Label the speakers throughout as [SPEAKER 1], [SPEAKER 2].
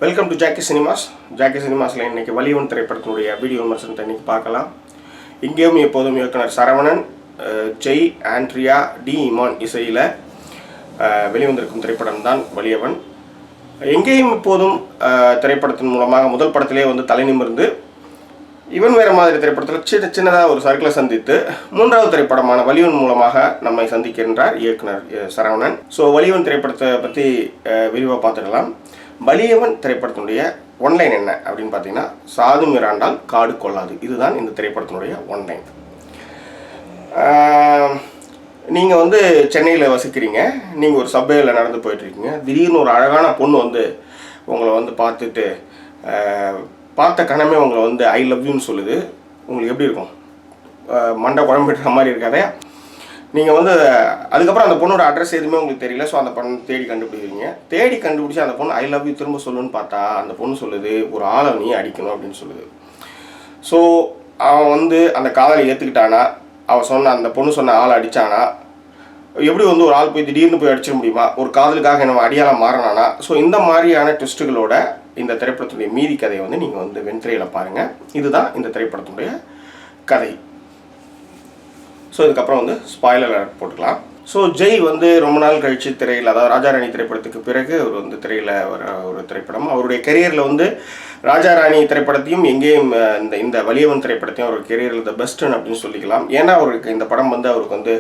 [SPEAKER 1] Welcome to Jackie Cinemas. Jackie சினிமாஸில் இன்றைக்கி வலிவன் திரைப்படத்தினுடைய வீடியோ விமர்சனத்தை இன்றைக்கி பார்க்கலாம். இங்கேயும் எப்போதும் இயக்குனர் சரவணன், ஜெய், ஆண்ட்ரியா, டி இமான் இசையில் வெளிவந்திருக்கும் திரைப்படம் தான் வலியவன். எங்கேயும் எப்போதும் திரைப்படத்தின் மூலமாக முதல் படத்திலே வந்து தலை நிமிர்ந்து இவன் வேறு மாதிரி திரைப்படத்தில் சின்னதாக ஒரு சர்க்கிளை சந்தித்து மூன்றாவது திரைப்படமான வலிவன் மூலமாக நம்மை சந்திக்கின்றார் இயக்குனர் சரவணன். ஸோ வலிவன் திரைப்படத்தை பற்றி விரிவாக பார்த்துக்கலாம். வலியவன் திரைப்படத்தினுடைய ஒன்லைன் என்ன அப்படின்னு பார்த்தீங்கன்னா, சாது மிராண்டால் காடு கொள்ளாது. இதுதான் இந்த திரைப்படத்தினுடைய ஒன்லைன். நீங்கள் வந்து சென்னையில் வசிக்கிறீங்க, நீங்கள் ஒரு சப்வேயில் நடந்து போயிட்டுருக்கீங்க. திடீர்னு ஒரு அழகான பொண்ணு வந்து உங்களை வந்து பார்த்துட்டு பார்த்த கணமே உங்களை வந்து ஐ லவ் யூன்னு சொல்லுது. உங்களுக்கு எப்படி இருக்கும்? மண்டை குழம்பிடுற மாதிரி இருக்காதே. நீங்கள் வந்து அதுக்கப்புறம் அந்த பொண்ணோட அட்ரஸ் எதுவுமே உங்களுக்கு தெரியல. ஸோ அந்த பொண்ணு தேடி கண்டுபிடிக்கிறீங்க. தேடி கண்டுபிடிச்சி அந்த பொண்ணு ஐ லவ் யூ திரும்ப சொல்லுன்னு பார்த்தா அந்த பொண்ணு சொல்லுது, ஒரு ஆளை நீ அடிக்கணும் அப்படின்னு சொல்லுது. ஸோ அவன் வந்து அந்த காதலை ஏற்றுக்கிட்டானா? அவன் சொன்ன அந்த பொண்ணு சொன்ன ஆளை அடித்தானா? எப்படி வந்து ஒரு ஆள் போய் திடீர்னு போய் அடிச்சிட முடியுமா? ஒரு காதலுக்காக நம்ம அடியாலாம் மாறினானா? ஸோ இந்த மாதிரியான ட்விஸ்ட்டுகளோட இந்த திரைப்படத்துடைய மீதி கதையை வந்து நீங்கள் வந்து வெண்திரையில் பாருங்கள். இதுதான் இந்த திரைப்படத்துடைய கதை. ஸோ இதுக்கப்புறம் வந்து ஸ்பாய்லர் அலர்ட் போட்டுக்கலாம். ஸோ ஜெய் வந்து ரொம்ப நாள் கழித்து திரையில், அதாவது ராஜாராணி திரைப்படத்துக்கு பிறகு அவர் வந்து திரையில் வர ஒரு திரைப்படம். அவருடைய கெரியரில் வந்து ராஜாராணி திரைப்படத்தையும் எங்கேயும் இந்த வலியவன் திரைப்படத்தையும் அவர் கெரியரில் த பெஸ்ட்னு அப்படின்னு சொல்லிக்கலாம். ஏன்னா அவருக்கு இந்த படம் வந்து அவருக்கு வந்து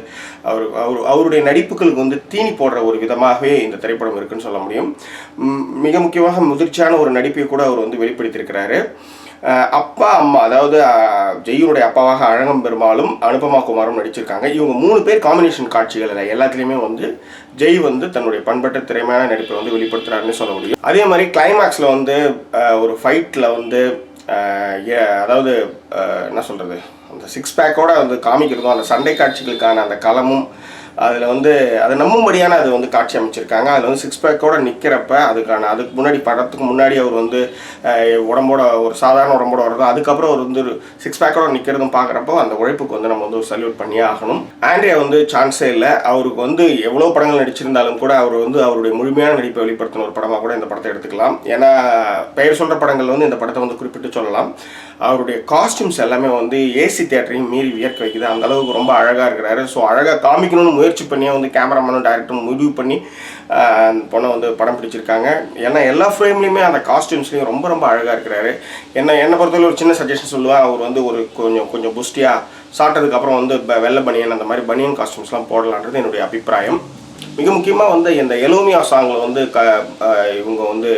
[SPEAKER 1] அவருடைய நடிப்புகளுக்கு வந்து தீனி போடுற ஒரு விதமாகவே இந்த திரைப்படம் இருக்குன்னு சொல்ல முடியும். மிக முக்கியமாக முதிர்ச்சியான ஒரு நடிப்பை கூட அவர் வந்து வெளிப்படுத்தியிருக்கிறாரு. அப்பா அம்மா, அதாவது ஜெய்யுடைய அப்பாவாக அழகம் பெருமாளும் அனுபமா குமாரும் நடிச்சிருக்காங்க. இவங்க 3 பேர் காம்பினேஷன் காட்சிகள் எல்லாத்துலேயுமே வந்து ஜெய் வந்து தன்னுடைய பண்பட்ட திறமையான நடிப்பை வந்து வெளிப்படுத்துறாருன்னு சொல்ல முடியும். அதே மாதிரி கிளைமேக்ஸில் வந்து ஒரு ஃபைட்டில் வந்து அதாவது என்ன சொல்கிறது, அந்த 6 பேக்கோட வந்து காமிக்கிறதும் அந்த சண்டை காட்சிகளுக்கான அந்த களமும் அதில் வந்து அதை நம்பும்படியான அது வந்து காட்சி அமைச்சிருக்காங்க. அதில் வந்து 6 பேக்கோட நிற்கிறப்ப அதுக்கு முன்னாடி படத்துக்கு முன்னாடி அவர் வந்து உடம்போட ஒரு சாதாரண உடம்போட வர்றதும் அதுக்கப்புறம் அவர் வந்து 6 பேக்கோட நிற்கிறதும் பார்க்குறப்போ அந்த உழைப்புக்கு வந்து நம்ம வந்து ஒரு சல்யூட் பண்ணியே ஆகணும். ஆண்ட்ரியா வந்து சான்ஸே இல்லை. அவருக்கு வந்து எவ்வளோ படங்கள் நடிச்சிருந்தாலும் கூட அவர் வந்து அவருடைய முழுமையான நடிப்பை வெளிப்படுத்தின ஒரு படமாக கூட இந்த படத்தை எடுத்துக்கலாம். ஏன்னா பெயர் சொல்கிற படங்கள் வந்து இந்த படத்தை வந்து குறிப்பிட்டு சொல்லலாம். அவருடைய காஸ்டியூம்ஸ் எல்லாமே வந்து ஏசி தியேட்டரையும் மீறி வியக்க வைக்குது. அந்த அளவுக்கு ரொம்ப அழகாக இருக்கிறாரு. ஸோ அழகாக காமிக்கணும்னு முயற்சி பண்ணியே வந்து கேமராமேனும் டைரக்டரும் முடிவு பண்ணி அந்த பொண்ணை வந்து படம் பிடிச்சிருக்காங்க. ஏன்னா எல்லா ஃப்ரேம்லேயுமே அந்த காஸ்டியூம்ஸ்லேயும் ரொம்ப ரொம்ப அழகாக இருக்கிறாரு. என்னை பொறுத்தவரை ஒரு சின்ன சஜஷன் சொல்லுவேன். அவர் வந்து ஒரு கொஞ்சம் புஸ்டியாக சாப்பிட்டதுக்கப்புறம் வந்து வெள்ளை பனியன் அந்த மாதிரி பனியன் காஸ்டியூம்ஸ்லாம் போடலான்றது என்னுடைய அபிப்பிராயம். மிக முக்கியமாக வந்து இந்த எலோமியா சாங்கில் வந்து இவங்க வந்து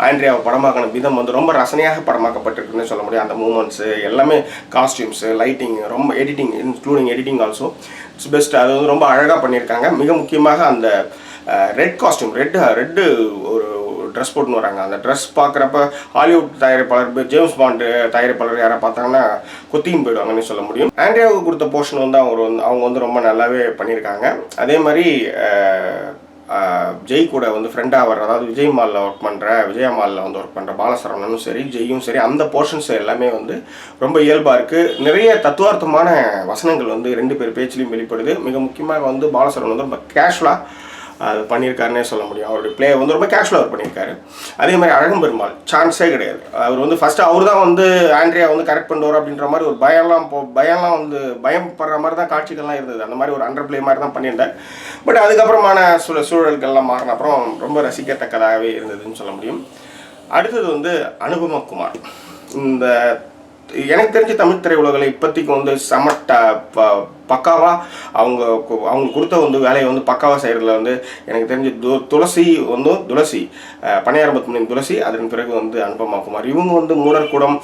[SPEAKER 1] ஆண்ட்ரியாவை படமாக்கின விதம் வந்து ரொம்ப ரசனையாக படமாக்கப்பட்டிருக்குன்னு சொல்ல முடியும். அந்த மூமெண்ட்ஸு எல்லாமே, காஸ்டியூம்ஸு, லைட்டிங், ரொம்ப editing, including editing also it's best. அது வந்து ரொம்ப அழகாக பண்ணியிருக்காங்க. மிக முக்கியமாக அந்த ரெட் காஸ்டியூம், ரெட்டு ஒரு ட்ரெஸ் போட்டுன்னு வராங்க. அந்த ட்ரெஸ் பார்க்குறப்ப ஹாலிவுட் தயாரிப்பாளர், ஜேம்ஸ் பாண்டு தயாரிப்பாளர் யாராவது பார்த்தாங்கன்னா கொத்தின்னு போயிடுவாங்கன்னு சொல்ல முடியும். ஆண்ட்ரியாவுக்கு கொடுத்த போர்ஷன் வந்து அவங்க வந்து ரொம்ப நல்லாவே பண்ணியிருக்காங்க. அதே மாதிரி ஜெய் கூட வந்து ஃப்ரெண்டாக வர்ற, அதாவது விஜயா மாலில் வந்து ஒர்க் பண்ணுற பாலசரவணனும் சரி, ஜெய்யும் சரி, அந்த போர்ஷன்ஸ் எல்லாமே வந்து ரொம்ப இயல்பாக இருக்குது. நிறைய தத்துவார்த்தமான வசனங்கள் வந்து 2 பேர் பேச்சிலையும் வெளிப்படுது. மிக முக்கியமாக வந்து பாலசரவணன் வந்து ரொம்ப கேஷுவலாக அது பண்ணியிருக்காருன்னே சொல்ல முடியும். அவருடைய பிளே வந்து ரொம்ப கேஷுவலாக அவர் பண்ணியிருக்காரு. அதே மாதிரி அழகம் பெருமாள் சான்ஸே கிடையாது. அவர் வந்து ஃபஸ்ட்டு அவர் தான் வந்து ஆண்ட்ரியா வந்து கரெக்ட் பண்ணுவார் அப்படின்ற மாதிரி ஒரு பயம்லாம் வந்து பயப்படுற மாதிரி தான் காட்சிகள்லாம் இருந்தது. அந்த மாதிரி ஒரு அண்டர் பிளே மாதிரி தான் பண்ணியிருந்தார். பட் அதுக்கப்புறமான சூழல்கள்லாம் மாறின அப்புறம் ரொம்ப ரசிக்கத்தக்கதாகவே இருந்ததுன்னு சொல்ல முடியும். அடுத்தது வந்து அனுபமா குமார். இந்த எனக்கு தெரிஞ்ச தமிழ் திரையுலகில் இப்போதைக்கு வந்து பக்காவாக அவங்க கொடுத்த வந்து வேலையை வந்து பக்காவாக செய்கிறதுல வந்து எனக்கு தெரிஞ்ச துளசி பனையாரம்பத்து துளசி, அதன் பிறகு வந்து அனுபமா குமார். இவங்க வந்து மூலர்குடம்,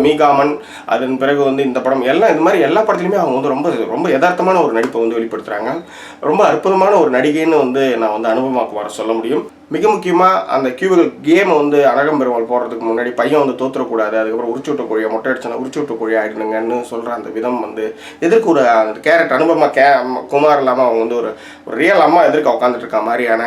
[SPEAKER 1] மீகாமன், அதன் பிறகு வந்து இந்த படம் எல்லாம் இந்த மாதிரி எல்லா படத்துலையுமே அவங்க வந்து ரொம்ப ரொம்ப யதார்த்தமான ஒரு நடிப்பை வந்து வெளிப்படுத்துகிறாங்க. ரொம்ப அற்புதமான ஒரு நடிகைன்னு வந்து நான் வந்து அனுபமா குமார் சொல்ல முடியும். மிக முக்கியமாக அந்த கியூபிகள் கேமை வந்து அழகம் பெருமாள் போடுறதுக்கு முன்னாடி பையன் வந்து தோற்றக்கூடாது, அதுக்கப்புறம் உரிச்சு விட்ட கோழியை மொட்டை அடிச்சனா உரிச்சு விட்ட கோழி ஆகிடுங்கன்னு சொல்கிற அந்த விதம் வந்து எதிர்க்கு ஒரு அந்த கேரக்டர் அனுபமா குமார் இல்லாமல் அவங்க வந்து ஒரு ரியல் அம்மா எதிர்க்க உட்காந்துட்டு இருக்க மாதிரியான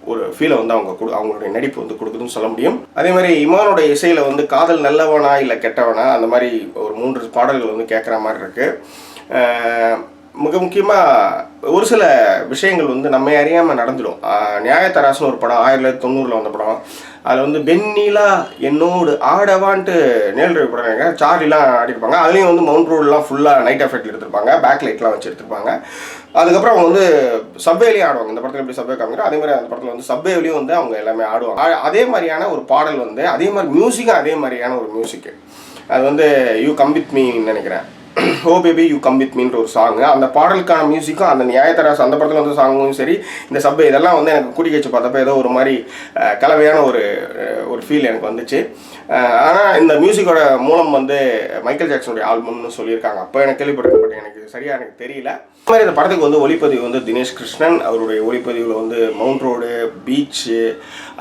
[SPEAKER 1] ஒரு ஃபீலை வந்து அவங்களுடைய நடிப்பு வந்து கொடுக்குதுன்னு சொல்ல முடியும். அதே மாதிரி இமானோட இசையில் வந்து காதல் நல்லவனா இல்லை கெட்டவனா அந்த மாதிரி ஒரு 3 பாடல்கள் வந்து கேட்குற மாதிரி இருக்குது. மிக முக்கியமாக ஒரு சில விஷயங்கள் வந்து நம்ம அறியாமல் நடந்துடும். நியாயத்தராசுன்னு ஒரு படம் 1990 வந்த படம். அதில் வந்து வெண்ணிலா என்னோடு ஆடவான்ட்டு நேல் ரவி படம் நினைக்கிறேன், சார்லிலாம் ஆடிருப்பாங்க. அதுலேயும் வந்து மவுண்ட் ரோடெலாம் ஃபுல்லாக நைட் எஃபெக்ட் எடுத்திருப்பாங்க, பேக் லைட்லாம் வச்சு எடுத்திருப்பாங்க. அதுக்கப்புறம் அவங்க வந்து சப்வேலையும் ஆடுவாங்க. இந்த படத்தில் எப்படி சப்வே காமிக்கிறோம் அதே மாதிரி அந்த படத்தில் வந்து சப்வேலையும் வந்து அவங்க எல்லாமே ஆடுவாங்க. அதே மாதிரியான ஒரு பாடல் வந்து அதே மாதிரி மியூசிக்கும் அதே மாதிரியான ஒரு மியூசிக்கு. அது வந்து யூ கம் வித் மீன்னு நினைக்கிறேன், ஓ பேபி யூ கம் வித் மீன்ற ஒரு சாங்கு. அந்த பாடலுக்கான மியூசிக்கும் அந்த நியாயத்தராசு அந்த படத்தில் வந்து சாங்கும் சரி, இந்த சப்பை இதெல்லாம் வந்து எனக்கு கூட்டி வச்சு பார்த்தப்ப ஏதோ ஒரு மாதிரி கலவையான ஒரு ஃபீல் எனக்கு வந்துச்சு. ஆனால் இந்த மியூசிக்கோட மூலம் வந்து மைக்கேல் ஜாக்சனுடைய ஆல்பம்னு சொல்லியிருக்காங்க. அப்போ எனக்கு கேள்விப்பட்டேன், பட் எனக்கு சரியாக எனக்கு தெரியல. இந்த மாதிரி இந்த படத்துக்கு வந்து ஒளிப்பதிவு வந்து தினேஷ் கிருஷ்ணன். அவருடைய ஒளிப்பதிவில் வந்து மவுண்ட் ரோடு, பீச்சு,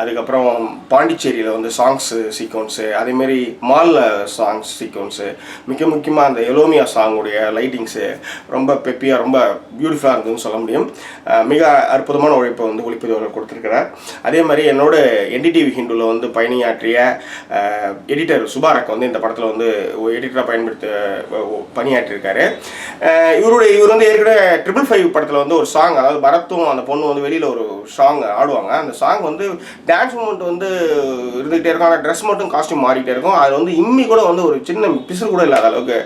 [SPEAKER 1] அதுக்கப்புறம் பாண்டிச்சேரியில் வந்து சாங்ஸு சீக்வன்ஸு, அதேமாரி மாலில் சாங்ஸ் சீக்வன்ஸு, மிக முக்கியமாக அந்த எலோமியா சாங்குடைய லைட்டிங்ஸு ரொம்ப பெப்பியாக ரொம்ப பியூட்டிஃபுல்லாக இருந்ததுன்னு சொல்ல முடியும். மிக அற்புதமான உழைப்பை வந்து ஒளிப்பதிவாளர் கொடுத்துருக்கிறார். அதே மாதிரி என்னோட என்டிடிவி ஹிந்துவில் வந்து பணியாற்றிய எடிட்டர் சுபாரக் வந்து இந்த படத்தில் வந்து எடிட்டராக பணியாற்றியிருக்காரு. இவர் வந்து ஏற்கனவே 555 படத்தில் வந்து ஒரு சாங், அதாவது பரத்தும் அந்த பொண்ணு வந்து வெளியில் ஒரு சாங் ஆடுவாங்க. அந்த சாங் வந்து டான்ஸ் மூமெண்ட் வந்து இருந்துகிட்டே இருக்கும், ஆனால் ட்ரெஸ் மட்டும் காஸ்ட்யூம் மாறிக்கிட்டே இருக்கும். அது வந்து இம்மி கூட வந்து ஒரு சின்ன பிசுறு கூட இல்லாத அளவுக்கு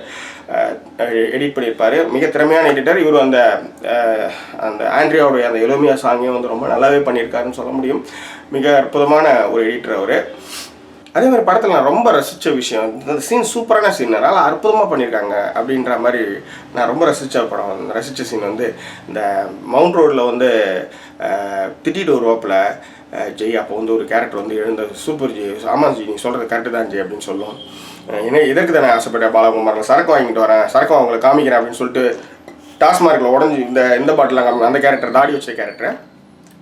[SPEAKER 1] எடிட் பண்ணியிருப்பார். மிக திறமையான எடிட்டர் இவர். அந்த ஆண்ட்ரியாவுடைய அந்த எலோமியா சாங்கே வந்து ரொம்ப நல்லாவே பண்ணியிருக்காருன்னு சொல்ல முடியும். மிக அற்புதமான ஒரு எடிட்டர் அவர். அதே மாதிரி படத்தில் நான் ரொம்ப ரசித்த விஷயம், இந்த சீன் சூப்பரான சீன், நல்லா அற்புதமாக பண்ணியிருக்காங்க அப்படின்ற மாதிரி நான் ரொம்ப ரசித்த சீன் வந்து இந்த மவுண்ட் ரோடில் வந்து திட்டிட்டு வருவாப்பில் ஜெய். அப்போ வந்து ஒரு கேரக்டர் வந்து எழுந்த சூப்பர் ஜி, ஆமாம் ஜி நீ சொல்கிறது கரெக்டு தான் ஜி அப்படின்னு சொல்லும். ஏன்னா இதற்கு தானே ஆசைப்பட்டேன் பாலகுமாரில் சரக்கு வாங்கிட்டு வரேன், சரக்கு அவங்களை காமிக்கிறேன் அப்படின்னு சொல்லிட்டு டாஸ்மார்க்கில் உடஞ்சி இந்த பாட்டில் காமி அந்த கேரக்டர் தாடி வச்ச கேரக்டர்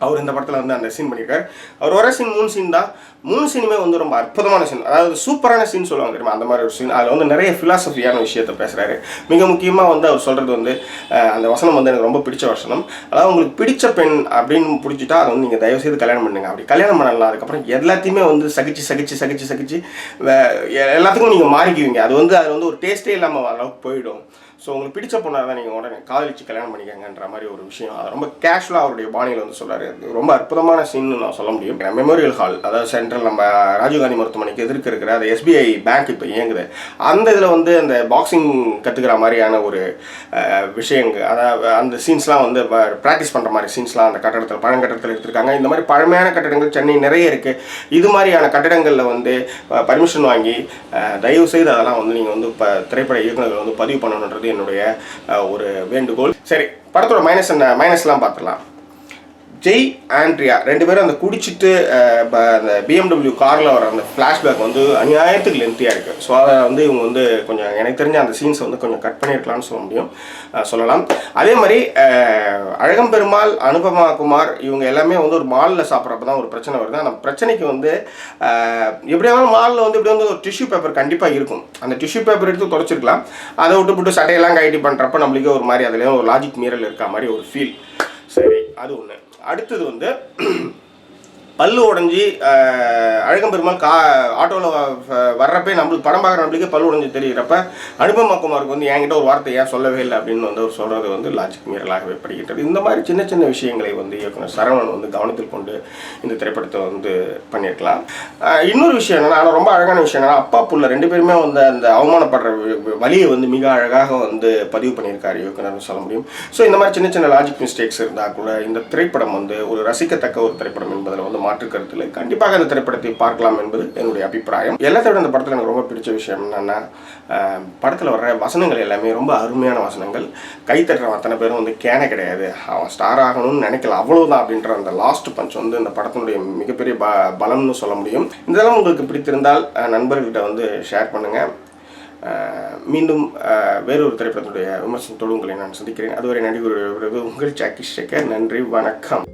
[SPEAKER 1] அவர் இந்த படத்தில் வந்து அந்த சீன் பண்ணியிருக்காரு. அவர் வர சீன் 3 சீன் தான். 3 சீனுமே வந்து ரொம்ப அற்புதமான சீன், அதாவது சூப்பரான சீன் சொல்லுவாங்க தெரியுமா, அந்த மாதிரி ஒரு சீன். அதில் வந்து நிறைய ஃபிலாசபியான விஷயத்தை பேசுகிறாரு. மிக முக்கியமாக வந்து அவர் சொல்கிறது வந்து அந்த வசனம் வந்து எனக்கு ரொம்ப பிடிச்ச வசனம். அதாவது உங்களுக்கு பிடிச்ச பெண் அப்படின்னு பிடிச்சிட்டா அதை வந்து நீங்கள் தயவுசெய்து கல்யாணம் பண்ணுங்க. அப்படி கல்யாணம் பண்ணலாம், அதுக்கப்புறம் எல்லாத்தையுமே வந்து சகிச்சு எல்லாத்துக்கும் நீங்கள் மாறிக்குவீங்க. அது வந்து ஒரு டேஸ்ட்டே இல்லாமல் அளவுக்கு போயிடும். ஸோ உங்களுக்கு பிடிச்ச பொண்ணாக தான் நீங்கள் உடனே காதலிச்சு கல்யாணம் பண்ணிக்கங்கன்ற மாதிரி ஒரு விஷயம். அதை ரொம்ப கேஷுவலாக அவருடைய பாணியில் வந்து சொல்கிறாரு. ரொம்ப அற்புதமான சீன்னு நான் சொல்ல முடியும். மெமோரியல் ஹால், அதாவது சென்ட்ரல் நம்ம ராஜீவ்காந்தி மருத்துவமனைக்கு எதிர்க்க இருக்கிற அந்த SBI பேங்க் இப்போ இயங்குது. அந்த இதில் வந்து அந்த பாக்ஸிங் கற்றுக்கிற மாதிரியான ஒரு விஷயங்கள், அதாவது அந்த சீன்ஸ்லாம் வந்து ப்ராக்டிஸ் பண்ணுற மாதிரி சீன்ஸ்லாம் அந்த கட்டடத்தில் பழங்கட்டடத்தில் எடுத்திருக்காங்க. இந்த மாதிரி பழமையான கட்டடங்கள் சென்னை நிறைய இருக்குது. இது மாதிரியான கட்டடங்களில் வந்து பர்மிஷன் வாங்கி தயவு செய்து அதெல்லாம் வந்து நீங்கள் வந்து திரைப்பட இயக்குநர்கள் வந்து பதிவு பண்ணணுன்றது என்னுடைய ஒரு வேண்டுகோள். சரி, படத்தோட மைனஸ்லாம் பார்த்துடலாம். ஜெய், ஆண்ட்ரியா 2 பேரும் அந்த குடிச்சிட்டு அந்த BMW காரில் வர அந்த ஃப்ளாஷ்பேக் வந்து அநியாயத்துக்கு லென்த்தியாக இருக்குது. ஸோ அதை வந்து இவங்க வந்து கொஞ்சம் எனக்கு தெரிஞ்ச அந்த சீன்ஸை வந்து கொஞ்சம் கட் பண்ணியிருக்கலாம்னு சொல்லலாம். அதே மாதிரி அழகம்பெருமாள், அனுபமா குமார் இவங்க எல்லாமே வந்து ஒரு மாலில் சாப்பிட்றப்ப தான் ஒரு பிரச்சனை வருது. அந்த பிரச்சனைக்கு வந்து எப்படியாவது மாலில் வந்து இப்படி வந்து ஒரு டிஷ்யூ பேப்பர் கண்டிப்பாக இருக்கும். அந்த டிஷ்யூ பேப்பர் எடுத்து தொடச்சிருக்கலாம். அதை விட்டு சட்டையெல்லாம் கைட்டி பண்ணுறப்ப நம்மளுக்கே ஒரு மாதிரி அதுலேயும் ஒரு லாஜிக் மீறல் இருக்கா மாதிரி ஒரு ஃபீல். சரி, அது ஒன்று. அடுத்தது வந்து பல்லு உடஞ்சி அழகம்பெருமாள் ஆட்டோவில் வர்றப்பே நம்மளுக்கு படம் பார்க்குற நம்மளுக்கே பல்லு உடஞ்சி தெரிகிறப்ப அனுபமா குமாருக்கு வந்து என்கிட்ட ஒரு வார்த்தை ஏன் சொல்லவே இல்லை அப்படின்னு வந்து அவர் சொல்கிறது வந்து லாஜிக் மீறலாகவே படுகின்றது. இந்த மாதிரி சின்ன சின்ன விஷயங்களை வந்து இயக்குனர் சரவணன் வந்து கவனத்தில் கொண்டு இந்த திரைப்படத்தை வந்து பண்ணியிருக்கலாம். இன்னொரு விஷயம் என்னென்னா, ஆனால் ரொம்ப அழகான விஷயம் என்னென்னா, அப்பா புள்ள 2 பேருமே வந்து அந்த அவமானப்படுற வழியை வந்து மிக அழகாக வந்து பதிவு பண்ணியிருக்காரு இயக்குனர்னு சொல்ல முடியும். ஸோ இந்த மாதிரி சின்ன சின்ன லாஜிக் மிஸ்டேக்ஸ் இருந்தால் கூட இந்த திரைப்படம் வந்து ஒரு ரசிக்கத்தக்க ஒரு திரைப்படம் என்பதில் வந்து மாற்று கருத்தில் கண்டிப்பாக அந்த திரைப்படத்தை பார்க்கலாம் என்பது என்னுடைய அபிப்பிராயம். எல்லாத்தை விட இந்த படத்தில் எனக்கு ரொம்ப பிடிச்ச விஷயம் என்னன்னா, படத்தில் வர்ற வசனங்கள் எல்லாமே ரொம்ப அருமையான வசனங்கள். கைத்தட்டுற அத்தனை பேரும் வந்து கேன கிடையாது, அவன் ஸ்டார் ஆகணும்னு நினைக்கல அவ்வளவுதான் அப்படின்ற அந்த லாஸ்ட் பஞ்ச் வந்து இந்த படத்தினுடைய மிகப்பெரிய பலம்னு சொல்ல முடியும். இதெல்லாம் உங்களுக்கு பிடித்திருந்தால் நண்பர்கள்கிட்ட வந்து ஷேர் பண்ணுங்கள். மீண்டும் வேறொரு திரைப்படத்துடைய விமர்சனத்தோடு உங்களை நான் சந்திக்கிறேன். அதுவரை நன்றி கூறுவது உங்கள் ஜாக்கி சேகர். நன்றி, வணக்கம்.